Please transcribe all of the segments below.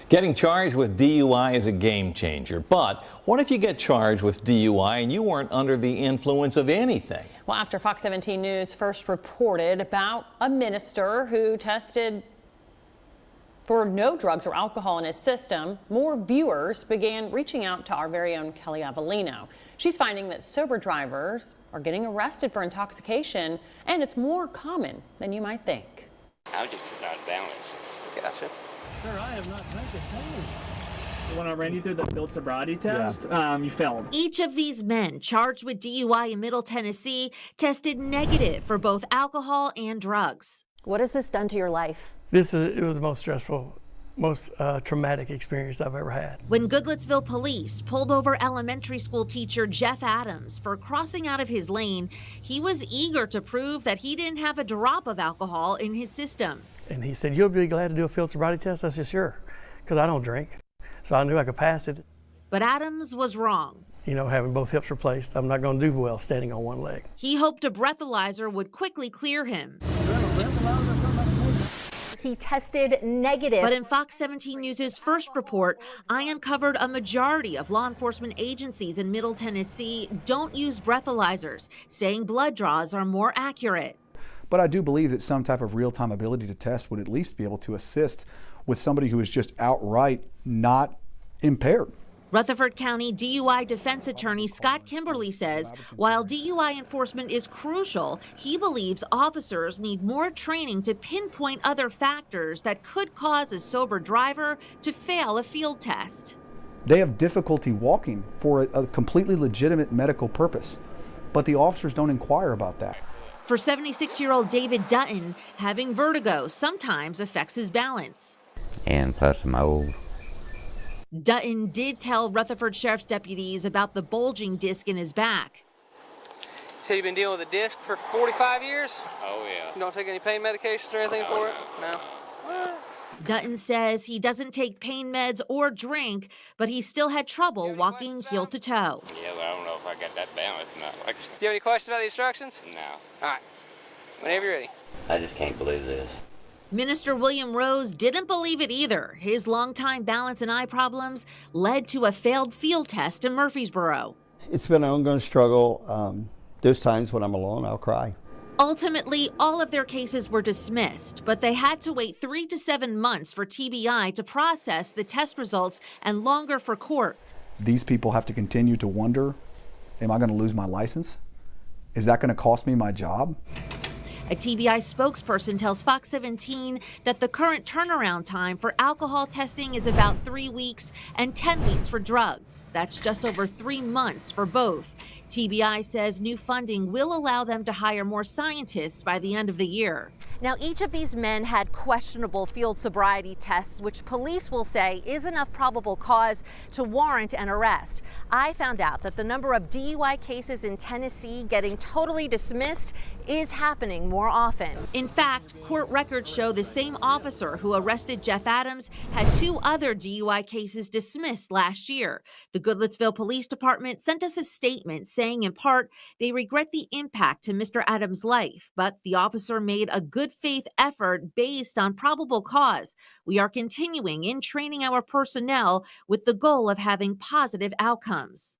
Getting charged with DUI is a game changer, but what if you get charged with DUI and you weren't under the influence of anything? Well, after Fox 17 News first reported about a minister who tested for no drugs or alcohol in his system, more viewers began reaching out to our very own Kelly Avellino. She's finding that sober drivers are getting arrested for intoxication, and it's more common than you might think. I was just out of balance. Gotcha. Sir, I have not drank a thing. When I ran you through the field sobriety test, you failed. Each of these men charged with DUI in Middle Tennessee tested negative for both alcohol and drugs. What has this done to your life? It was the most stressful, most traumatic experience I've ever had. When Goodlettsville police pulled over elementary school teacher Jeff Adams for crossing out of his lane, he was eager to prove that he didn't have a drop of alcohol in his system. And he said, "You'll be glad to do a field sobriety test?" I said, "Sure," because I don't drink. So I knew I could pass it. But Adams was wrong. You know, having both hips replaced, I'm not going to do well standing on one leg. He hoped a breathalyzer would quickly clear him. He tested negative. But in Fox 17 News' first report, I uncovered a majority of law enforcement agencies in Middle Tennessee don't use breathalyzers, saying blood draws are more accurate. But I do believe that some type of real-time ability to test would at least be able to assist with somebody who is just outright not impaired. Rutherford County DUI defense attorney Scott Kimberly says while DUI enforcement is crucial, he believes officers need more training to pinpoint other factors that could cause a sober driver to fail a field test. They have difficulty walking for a completely legitimate medical purpose, but the officers don't inquire about that. For 76-year-old David Dutton, having vertigo sometimes affects his balance. And plus I'm old. Dutton did tell Rutherford Sheriff's deputies about the bulging disc in his back. So you've been dealing with a disc for 45 years? Oh yeah. You don't take any pain medications or anything for it? No. Dutton says he doesn't take pain meds or drink, but he still had trouble walking heel to toe. Yeah, but I don't know if I got that balance or not. Do you have any questions about the instructions? No. All right. Whenever you're ready. I just can't believe this. Minister William Rose didn't believe it either. His longtime balance and eye problems led to a failed field test in Murfreesboro. It's been an ongoing struggle. There's times when I'm alone, I'll cry. Ultimately, all of their cases were dismissed, but they had to wait 3 to 7 months for TBI to process the test results and longer for court. These people have to continue to wonder, am I going to lose my license? Is that going to cost me my job? A TBI spokesperson tells Fox 17 that the current turnaround time for alcohol testing is about 3 weeks and 10 weeks for drugs. That's just over 3 months for both. TBI says new funding will allow them to hire more scientists by the end of the year. Now, each of these men had questionable field sobriety tests, which police will say is enough probable cause to warrant an arrest. I found out that the number of DUI cases in Tennessee getting totally dismissed is happening more often. In fact, court records show the same officer who arrested Jeff Adams had 2 other DUI cases dismissed last year. The Goodlettsville Police Department sent us a statement saying in part they regret the impact to Mr. Adams' life, but the officer made a good faith effort based on probable cause. We are continuing in training our personnel with the goal of having positive outcomes.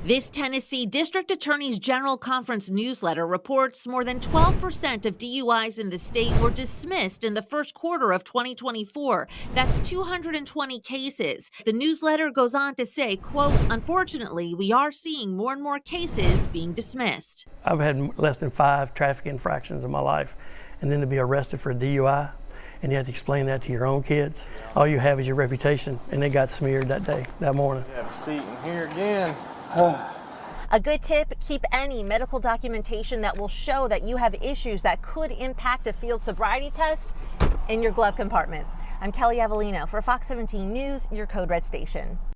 This Tennessee District Attorney's General Conference newsletter reports more than 12% of DUIs in the state were dismissed in the first quarter of 2024. That's 220 cases. The newsletter goes on to say, quote, "Unfortunately, we are seeing more and more cases being dismissed." I've had less than 5 traffic infractions in my life, and then to be arrested for a DUI, and you have to explain that to your own kids. All you have is your reputation, and they got smeared that morning. Have a seat in here again. A good tip, keep any medical documentation that will show that you have issues that could impact a field sobriety test in your glove compartment. I'm Kelly Avellino for Fox 17 News, your Code Red station.